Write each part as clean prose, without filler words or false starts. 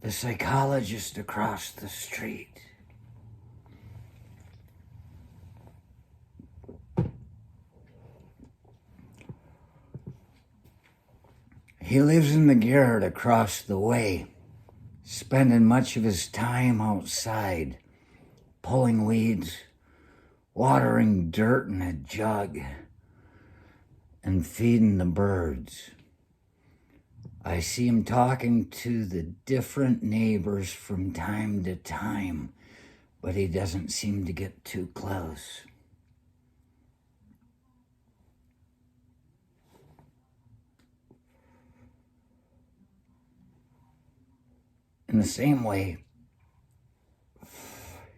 the psychologist across the street. He lives in the garret across the way, spending much of his time outside, pulling weeds, watering dirt in a jug, and feeding the birds. I see him talking to the different neighbors from time to time, but he doesn't seem to get too close. In the same way,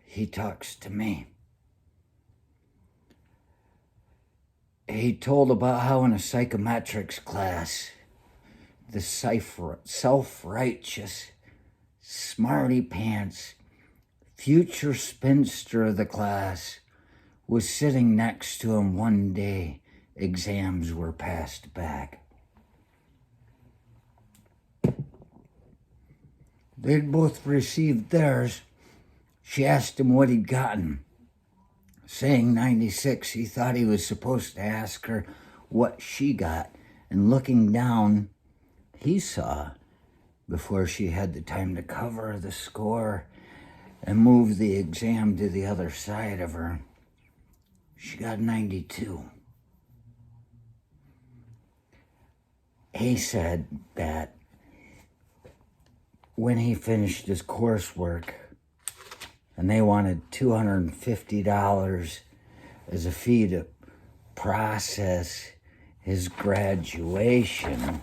he talks to me. He told about how in a psychometrics class, the self-righteous, smarty pants, future spinster of the class was sitting next to him one day exams were passed back. They'd both received theirs. She asked him what he'd gotten. Saying 96, he thought he was supposed to ask her what she got, and looking down, he saw, before she had the time to cover the score and move the exam to the other side of her, she got 92. He said that when he finished his coursework and they wanted $250 as a fee to process his graduation,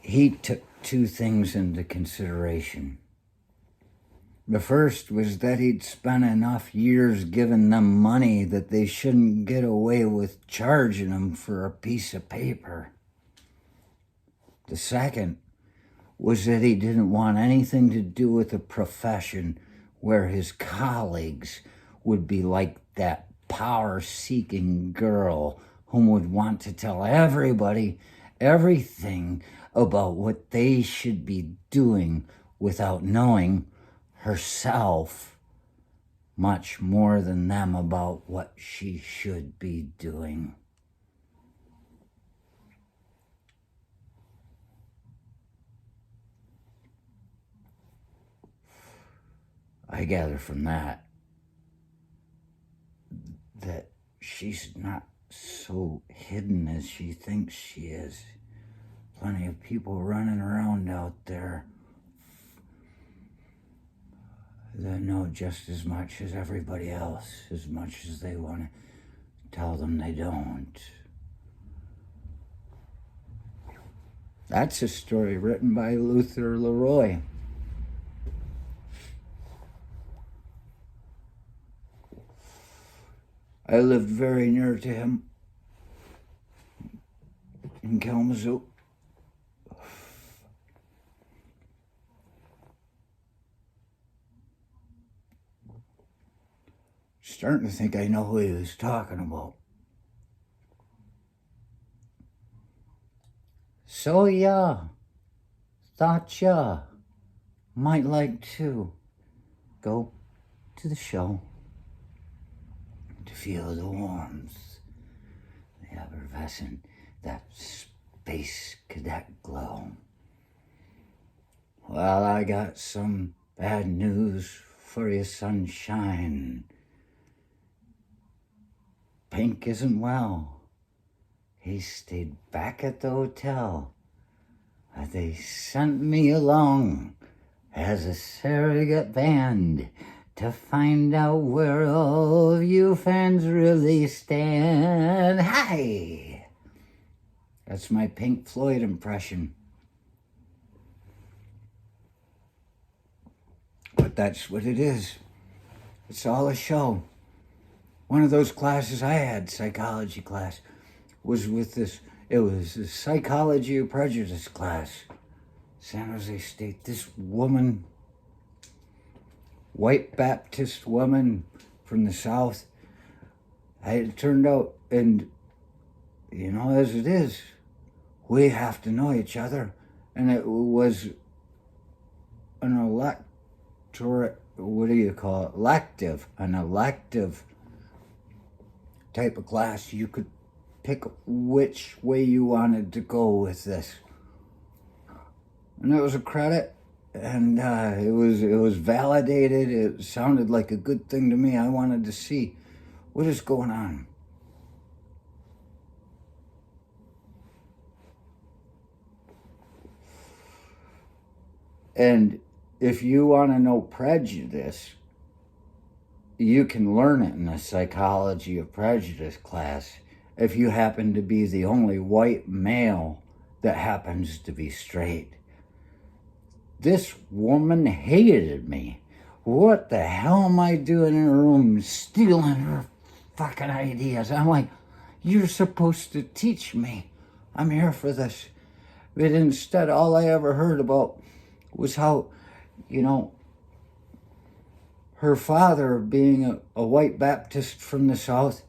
he took two things into consideration. The first was that he'd spent enough years giving them money that they shouldn't get away with charging him for a piece of paper. The second was that he didn't want anything to do with a profession where his colleagues would be like that power-seeking girl whom would want to tell everybody everything about what they should be doing without knowing herself much more than them about what she should be doing. I gather from that she's not so hidden as she thinks she is. Plenty of people running around out there that know just as much as everybody else, as much as they want to tell them they don't. That's a story written by LeRoy. I lived very near to him in Kalamazoo. Starting to think I know who he was talking about. So yeah, thought ya might like to go to the show to feel the warmth, the effervescent, that space cadet glow. Well, I got some bad news for you, sunshine. Pink isn't well. He stayed back at the hotel. They sent me along as a surrogate band to find out where all of you fans really stand. Hi! That's my Pink Floyd impression. But that's what it is. It's all a show. One of those classes I had, psychology class, was with this, it was a psychology of prejudice class. San Jose State. This woman, white Baptist woman from the South, it turned out, and you know, as it is, we have to know each other. And it was an an elective type of class. You could pick which way you wanted to go with this. And it was a credit, and it was validated. It sounded like a good thing to me. I wanted to see what is going on. And if you want to know prejudice, you can learn it in a Psychology of Prejudice class if you happen to be the only white male that happens to be straight. This woman hated me. What the hell am I doing in her room stealing her fucking ideas? I'm like, you're supposed to teach me. I'm here for this. But instead, all I ever heard about was how, her father, being a white Baptist from the South,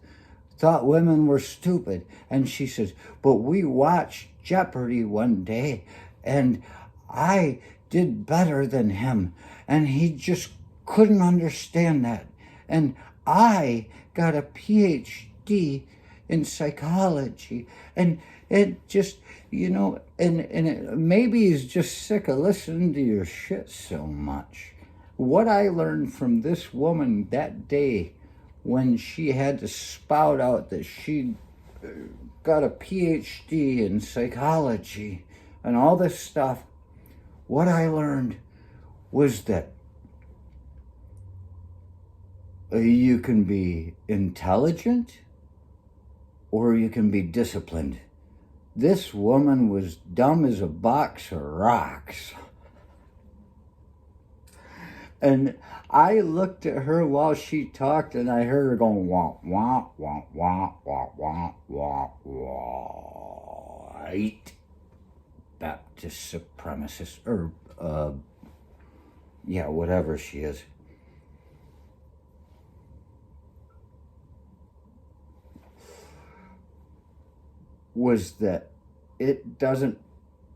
thought women were stupid. And she says, but we watched Jeopardy one day, and I did better than him, and he just couldn't understand that. And I got a PhD in psychology, and it just, maybe he's just sick of listening to your shit so much. What I learned from this woman that day when she had to spout out that she got a PhD in psychology and all this stuff, what I learned was that you can be intelligent or you can be disciplined. This woman was dumb as a box of rocks. And I looked at her while she talked, and I heard her going, wah, wah, wah, wah, wah, wah, wah, wah, white Baptist supremacist, or, whatever she is. Was that it doesn't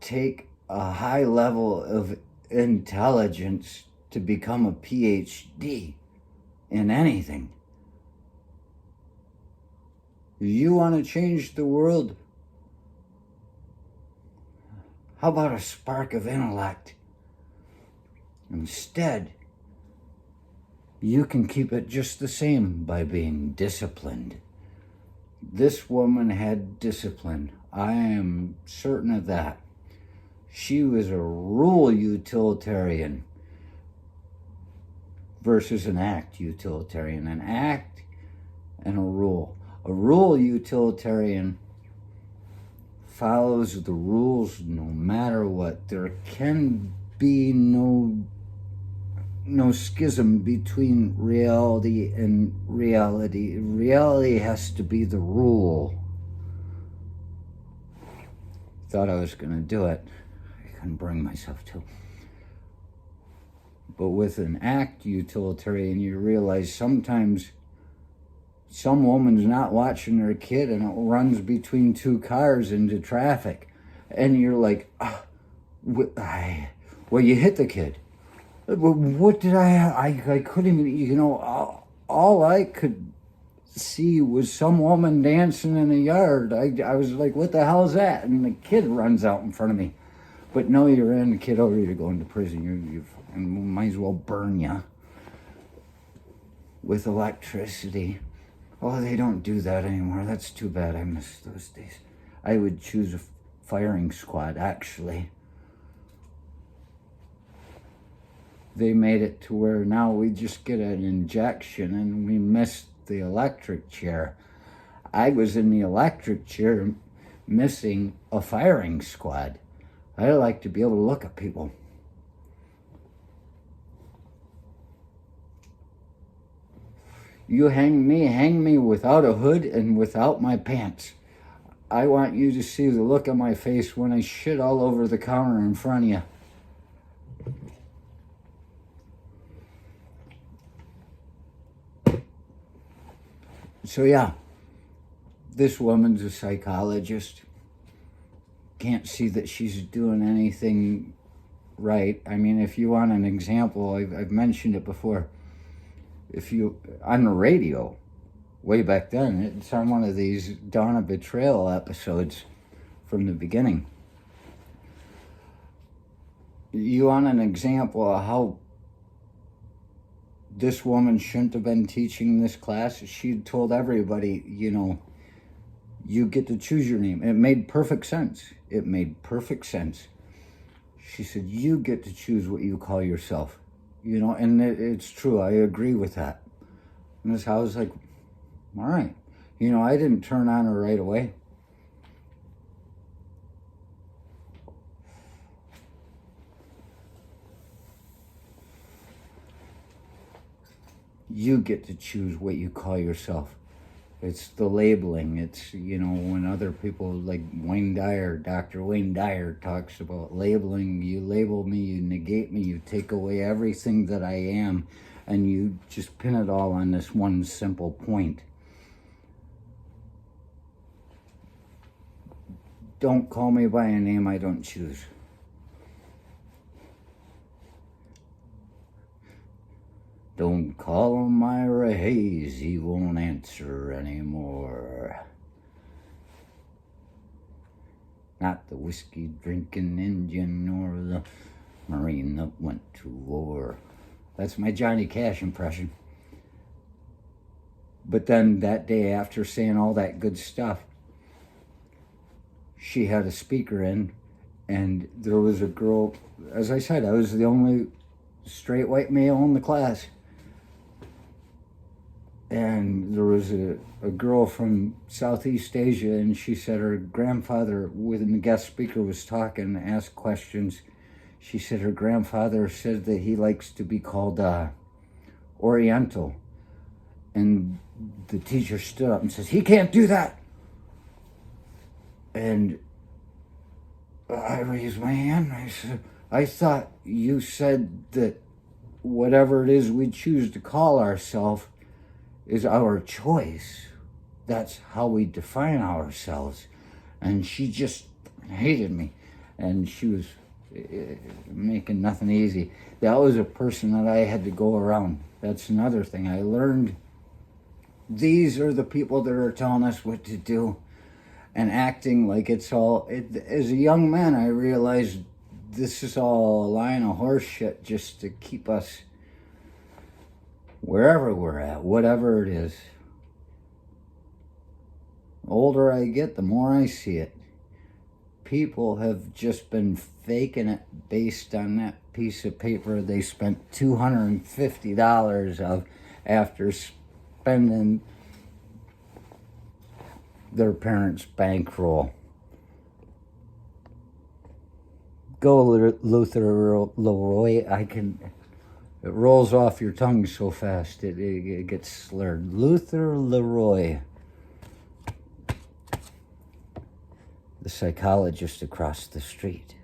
take a high level of intelligence to become a PhD in anything. You want to change the world? How about a spark of intellect? Instead, you can keep it just the same by being disciplined. This woman had discipline. I am certain of that. She was a rule utilitarian versus an act utilitarian. An act and a rule. A rule utilitarian follows the rules no matter what. There can be no schism between reality and reality. Reality has to be the rule. Thought I was going to do it. I couldn't bring myself to. But with an act utilitarian, you realize sometimes some woman's not watching her kid and it runs between two cars into traffic. And you're like, well, you hit the kid. What did I couldn't even, all I could see was some woman dancing in the yard. I was like, what the hell is that? And the kid runs out in front of me. But no, you ran the kid over, you're going to prison. You might as well burn you with electricity. Oh, they don't do that anymore. That's too bad. I miss those days. I would choose a firing squad, actually. They made it to where now we just get an injection and we miss the electric chair. I was in the electric chair missing a firing squad. I like to be able to look at people. You hang me without a hood and without my pants. I want you to see the look on my face when I shit all over the counter in front of you. So yeah, this woman's a psychologist. can't see that she's doing anything right. I mean, if you want an example, I've mentioned it before. If you, on the radio, way back then, it's on one of these Dawn of Betrayal episodes from the beginning. You want an example of how this woman shouldn't have been teaching this class? She told everybody, you know, you get to choose your name. It made perfect sense. It made perfect sense. She said, you get to choose what you call yourself. You know, and it's true. I agree with that. And this, I was like, all right. You know, I didn't turn on her right away. You get to choose what you call yourself. It's the labeling. It's, you know, when other people like Wayne Dyer, Dr. Wayne Dyer talks about labeling. You label me, you negate me, you take away everything that I am, and you just pin it all on this one simple point. Don't call me by a name I don't choose. Don't call him Myra Hayes, he won't answer anymore. Not the whiskey-drinking Indian or the Marine that went to war. That's my Johnny Cash impression. But then that day, after saying all that good stuff, she had a speaker in, and there was a girl. As I said, I was the only straight white male in the class. And there was a girl from Southeast Asia, and she said her grandfather, when the guest speaker was talking, asked questions. She said her grandfather said that he likes to be called Oriental. And the teacher stood up and says, he can't do that. And I raised my hand. I said, I thought you said that whatever it is we choose to call ourselves is our choice. That's how we define ourselves. And she just hated me. And she was making nothing easy. That was a person that I had to go around. That's another thing I learned. These are the people that are telling us what to do and acting like it's all... As a young man, I realized this is all a line of horse shit just to keep us wherever we're at, whatever it is. The older I get, the more I see it. People have just been faking it based on that piece of paper they spent $250 of after spending their parents' bankroll. Go, Luther LeRoy. It rolls off your tongue so fast, it gets slurred. Luther LeRoy, the psychologist across the street.